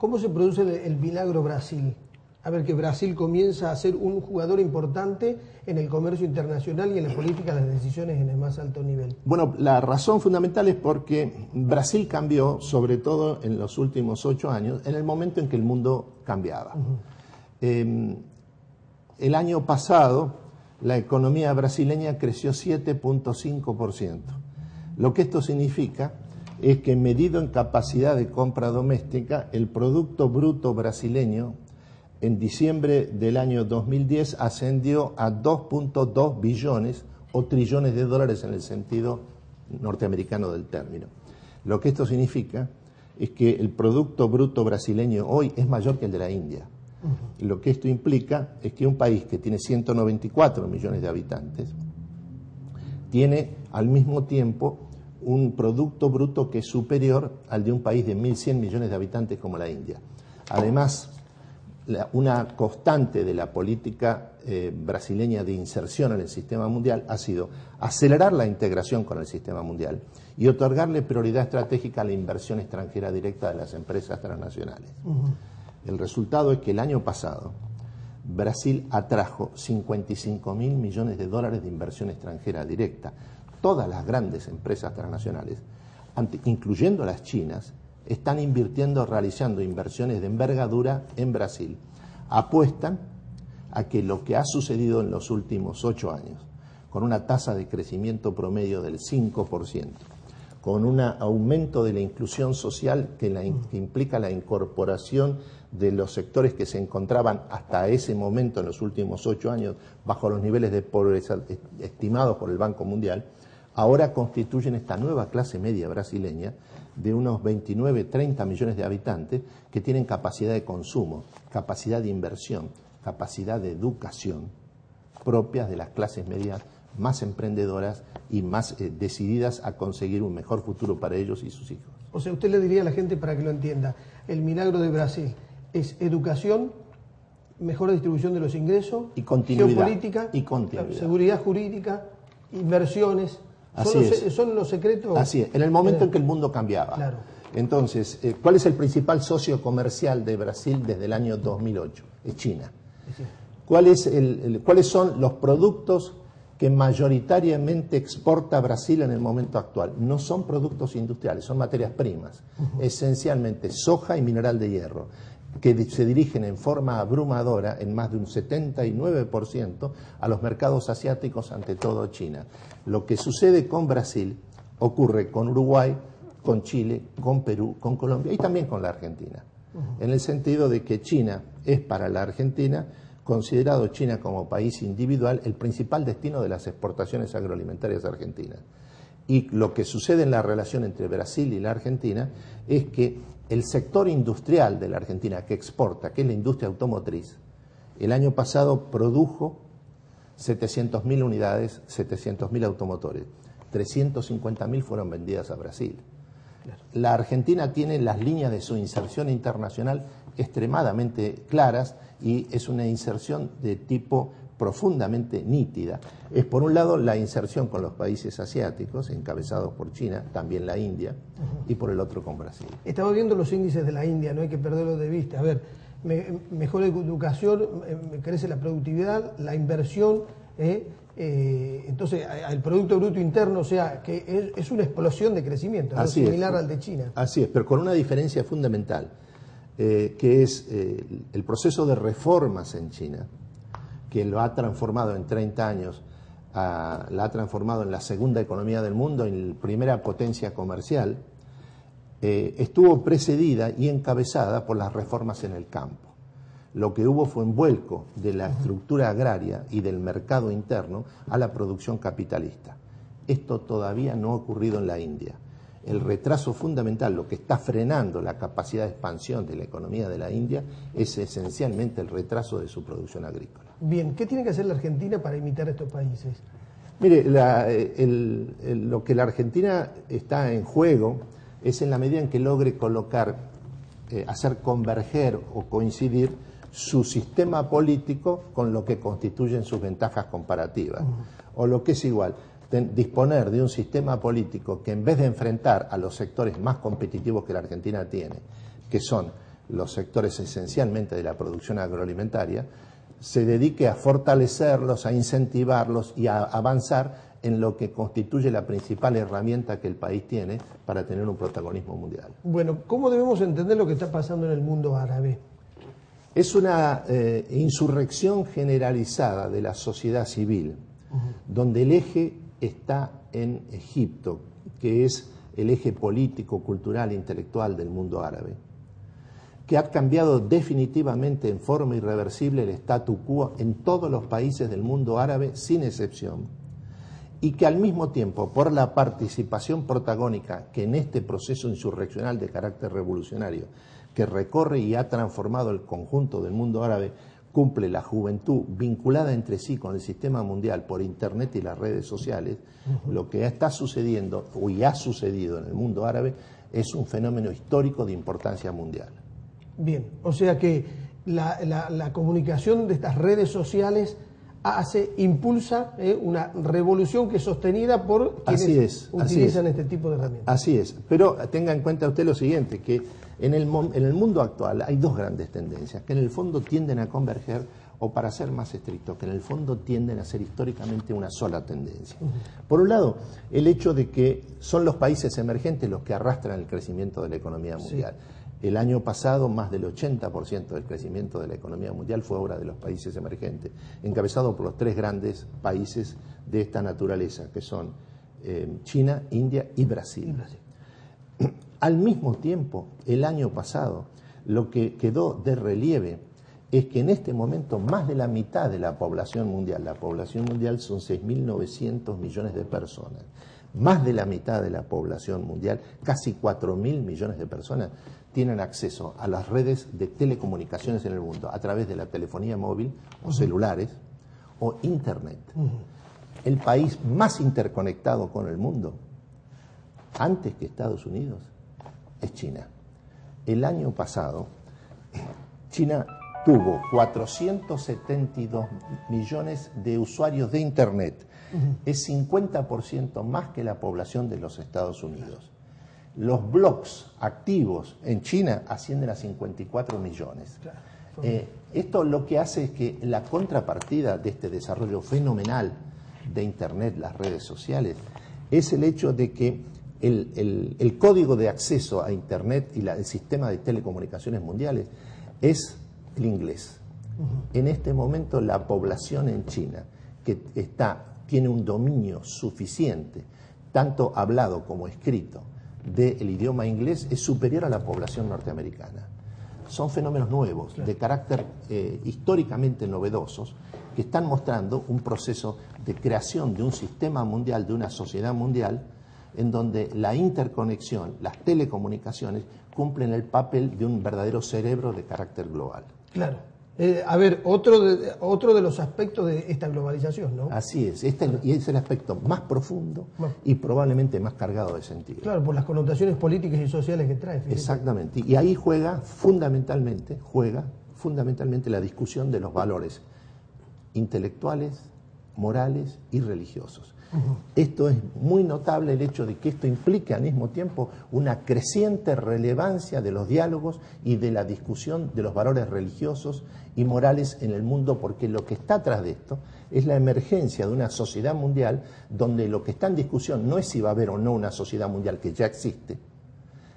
¿Cómo se produce el milagro Brasil? A ver, que Brasil comienza a ser un jugador importante en el comercio internacional y en la política de las decisiones en el más alto nivel. Bueno, la razón fundamental es porque Brasil cambió, sobre todo en los últimos 8 años, en el momento en que el mundo cambiaba. El año pasado, la economía brasileña creció 7.5%. Lo que esto significa es que, medido en capacidad de compra doméstica, el Producto Bruto brasileño en diciembre del año 2010 ascendió a 2.2 billones o trillones de dólares en el sentido norteamericano del término. Lo que esto significa es que el Producto Bruto brasileño hoy es mayor que el de la India. Lo que esto implica es que un país que tiene 194 millones de habitantes tiene al mismo tiempo un Producto Bruto que es superior al de un país de 1.100 millones de habitantes como la India. Además, una constante de la política brasileña de inserción en el sistema mundial ha sido acelerar la integración con el sistema mundial y otorgarle prioridad estratégica a la inversión extranjera directa de las empresas transnacionales. El resultado es que el año pasado Brasil atrajo 55.000 millones de dólares de inversión extranjera directa. Todas las grandes empresas transnacionales, incluyendo las chinas, están invirtiendo, realizando inversiones de envergadura en Brasil. Apuestan a que lo que ha sucedido en los últimos 8 años, con una tasa de crecimiento promedio del 5%, con un aumento de la inclusión social que implica la incorporación de los sectores que se encontraban hasta ese momento, en los últimos 8 años, bajo los niveles de pobreza estimados por el Banco Mundial, ahora constituyen esta nueva clase media brasileña de unos 29-30 millones de habitantes que tienen capacidad de consumo, capacidad de inversión, capacidad de educación propias de las clases medias más emprendedoras y más decididas a conseguir un mejor futuro para ellos y sus hijos. O sea, usted le diría a la gente, para que lo entienda, el milagro de Brasil es educación, mejor distribución de los ingresos, y continuidad, geopolítica, y continuidad, seguridad jurídica, inversiones. Son los secretos. Así es, en el momento en que el mundo cambiaba. Claro. Entonces, ¿cuál es el principal socio comercial de Brasil desde el año 2008? Es China. Sí. ¿Cuáles son los productos que mayoritariamente exporta Brasil en el momento actual? No son productos industriales, son materias primas, esencialmente soja y mineral de hierro, que se dirigen en forma abrumadora, en más de un 79%, a los mercados asiáticos, ante todo China. Lo que sucede con Brasil ocurre con Uruguay, con Chile, con Perú, con Colombia y también con la Argentina, en el sentido de que China es para la Argentina, considerado China como país individual, el principal destino de las exportaciones agroalimentarias argentinas. Y lo que sucede en la relación entre Brasil y la Argentina es que el sector industrial de la Argentina que exporta, que es la industria automotriz, el año pasado produjo 700.000 unidades, 700.000 automotores, 350.000 fueron vendidas a Brasil. La Argentina tiene las líneas de su inserción internacional extremadamente claras y es una inserción de tipo profundamente nítida. Es, por un lado, la inserción con los países asiáticos, encabezados por China, también la India, y por el otro con Brasil. Estaba viendo los índices de la India, no hay que perderlo de vista. A ver, mejor educación, crece la productividad, la inversión, entonces el Producto Bruto Interno, o sea, que es una explosión de crecimiento, ¿no? Similar al de China. Así es, pero con una diferencia fundamental, que es el proceso de reformas en China, que lo ha transformado en 30 años, la ha transformado en la segunda economía del mundo, en la primera potencia comercial, estuvo precedida y encabezada por las reformas en el campo. Lo que hubo fue un vuelco de la estructura agraria y del mercado interno a la producción capitalista. Esto todavía no ha ocurrido en la India. El retraso fundamental, lo que está frenando la capacidad de expansión de la economía de la India, es esencialmente el retraso de su producción agrícola. Bien, ¿qué tiene que hacer la Argentina para imitar a estos países? Mire, lo que la Argentina está en juego es en la medida en que logre colocar, hacer converger o coincidir su sistema político con lo que constituyen sus ventajas comparativas. O lo que es igual, disponer de un sistema político que, en vez de enfrentar a los sectores más competitivos que la Argentina tiene, que son los sectores esencialmente de la producción agroalimentaria, se dedique a fortalecerlos, a incentivarlos y a avanzar en lo que constituye la principal herramienta que el país tiene para tener un protagonismo mundial. Bueno, ¿cómo debemos entender lo que está pasando en el mundo árabe? Es una insurrección generalizada de la sociedad civil, donde el eje está en Egipto, que es el eje político, cultural e intelectual del mundo árabe, que ha cambiado definitivamente en forma irreversible el statu quo en todos los países del mundo árabe, sin excepción, y que al mismo tiempo, por la participación protagónica que en este proceso insurreccional de carácter revolucionario, que recorre y ha transformado el conjunto del mundo árabe, cumple la juventud vinculada entre sí con el sistema mundial por Internet y las redes sociales, lo que está sucediendo y ha sucedido en el mundo árabe es un fenómeno histórico de importancia mundial. Bien, o sea que la comunicación de estas redes sociales impulsa una revolución que es sostenida por quienes utilizan este tipo de herramientas. Así es, pero tenga en cuenta usted lo siguiente, que en el mundo actual hay dos grandes tendencias, que en el fondo tienden a converger, o para ser más estricto, que en el fondo tienden a ser históricamente una sola tendencia. Por un lado, el hecho de que son los países emergentes los que arrastran el crecimiento de la economía mundial. Sí. El año pasado, más del 80% del crecimiento de la economía mundial fue obra de los países emergentes, encabezado por los tres grandes países de esta naturaleza, que son China, India y Brasil. Al mismo tiempo, el año pasado, lo que quedó de relieve es que en este momento más de la mitad de la población mundial son 6.900 millones de personas, más de la mitad de la población mundial, casi 4.000 millones de personas, tienen acceso a las redes de telecomunicaciones en el mundo a través de la telefonía móvil o celulares o Internet. El país más interconectado con el mundo, antes que Estados Unidos, es China. El año pasado, China tuvo 472 millones de usuarios de Internet. Es 50% más que la población de los Estados Unidos. Los blogs activos en China ascienden a 54 millones. Esto lo que hace es que la contrapartida de este desarrollo fenomenal de Internet, las redes sociales, es el hecho de que el código de acceso a Internet y el sistema de telecomunicaciones mundiales es el inglés. En este momento la población en China que tiene un dominio suficiente, tanto hablado como escrito, del idioma inglés es superior a la población norteamericana. Son fenómenos nuevos, de carácter históricamente novedosos, que están mostrando un proceso de creación de un sistema mundial, de una sociedad mundial, en donde la interconexión, las telecomunicaciones, cumplen el papel de un verdadero cerebro de carácter global. Claro. Otro de los aspectos de esta globalización, ¿no? Así es, y es el aspecto más profundo y probablemente más cargado de sentido. Claro, por las connotaciones políticas y sociales que trae. Fíjate. Exactamente, y ahí juega fundamentalmente la discusión de los valores intelectuales, morales y religiosos. Esto es muy notable, el hecho de que esto implique al mismo tiempo una creciente relevancia de los diálogos y de la discusión de los valores religiosos y morales en el mundo, porque lo que está atrás de esto es la emergencia de una sociedad mundial donde lo que está en discusión no es si va a haber o no una sociedad mundial que ya existe,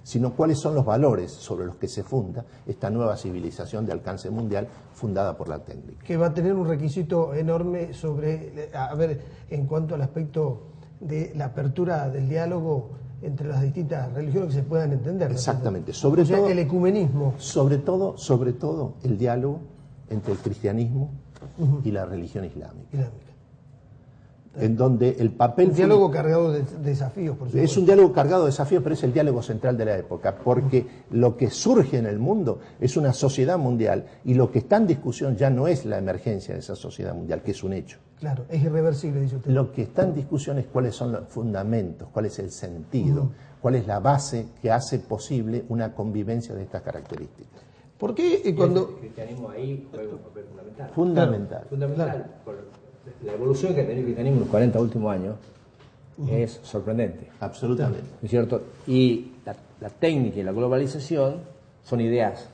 sino cuáles son los valores sobre los que se funda esta nueva civilización de alcance mundial fundada por la técnica. Que va a tener un requisito enorme en cuanto al aspecto de la apertura del diálogo entre las distintas religiones que se puedan entender. Exactamente. ¿No? Sobre todo el ecumenismo. Sobre todo el diálogo entre el cristianismo y la religión islámica. En donde el papel... Un diálogo cargado de desafíos, por supuesto. Es un diálogo cargado de desafíos, pero es el diálogo central de la época, porque lo que surge en el mundo es una sociedad mundial, y lo que está en discusión ya no es la emergencia de esa sociedad mundial, que es un hecho. Claro, es irreversible, dice usted. Lo que está en discusión es cuáles son los fundamentos, cuál es el sentido, cuál es la base que hace posible una convivencia de estas características. ¿Por qué cuando...? El cristianismo ahí juega un papel fundamental. Fundamental. La evolución que ha tenido el cristianismo en los 40 últimos años es sorprendente. Absolutamente. ¿No es cierto? Y la técnica y la globalización son ideas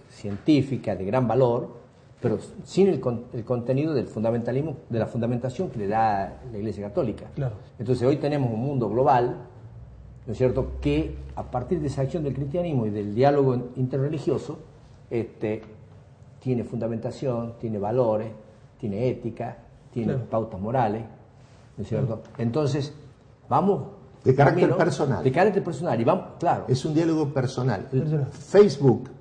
científica de gran valor, pero sin el contenido del fundamentalismo, de la fundamentación que le da la Iglesia Católica. Claro. Entonces hoy tenemos un mundo global, ¿no es cierto?, que a partir de esa acción del cristianismo y del diálogo interreligioso, tiene fundamentación, tiene valores, tiene ética, tiene pautas morales, ¿no es cierto? Entonces, vamos... De carácter personal. De carácter personal, y vamos, claro. Es un diálogo personal. Facebook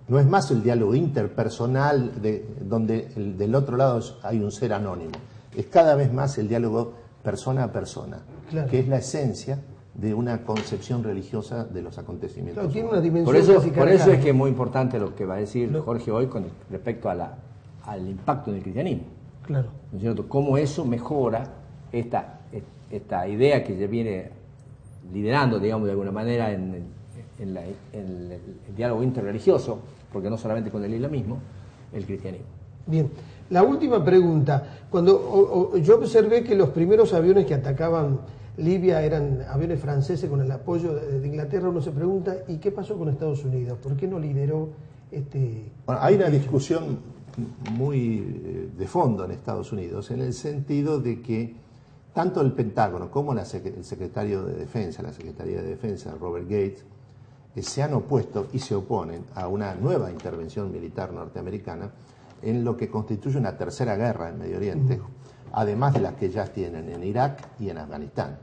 no es más el diálogo interpersonal donde del otro lado hay un ser anónimo. Es cada vez más el diálogo persona a persona, que es la esencia de una concepción religiosa de los acontecimientos. Claro, tiene una dimensión por eso es que es muy importante lo que va a decir Jorge hoy con respecto al impacto del cristianismo. Claro. ¿No es cierto? Cómo eso mejora esta idea que ya viene liderando, digamos, de alguna manera en el diálogo interreligioso, porque no solamente con el islamismo, el cristianismo. Bien, la última pregunta. Cuando yo observé que los primeros aviones que atacaban Libia eran aviones franceses con el apoyo de Inglaterra, uno se pregunta, ¿y qué pasó con Estados Unidos? ¿Por qué no lideró Bueno, hay una discusión muy de fondo en Estados Unidos, en el sentido de que tanto el Pentágono como el secretario de Defensa, la Secretaría de Defensa, Robert Gates, se han opuesto y se oponen a una nueva intervención militar norteamericana en lo que constituye una tercera guerra en Medio Oriente, además de las que ya tienen en Irak y en Afganistán.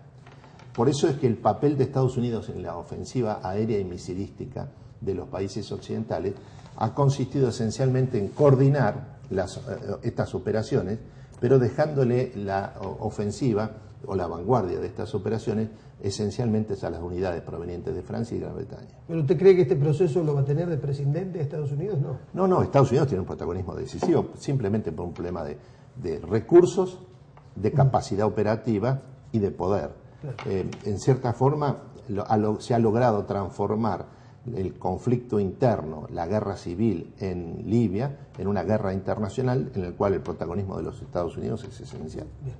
Por eso es que el papel de Estados Unidos en la ofensiva aérea y misilística de los países occidentales ha consistido esencialmente en coordinar estas operaciones, pero dejándole la ofensiva o la vanguardia de estas operaciones esencialmente a las unidades provenientes de Francia y Gran Bretaña. ¿Pero usted cree que este proceso lo va a tener de presidente de Estados Unidos? No, Estados Unidos tiene un protagonismo decisivo, simplemente por un problema de recursos, de capacidad operativa y de poder. Claro. En cierta forma se ha logrado transformar el conflicto interno, la guerra civil en Libia, en una guerra internacional en la cual el protagonismo de los Estados Unidos es esencial. Bien.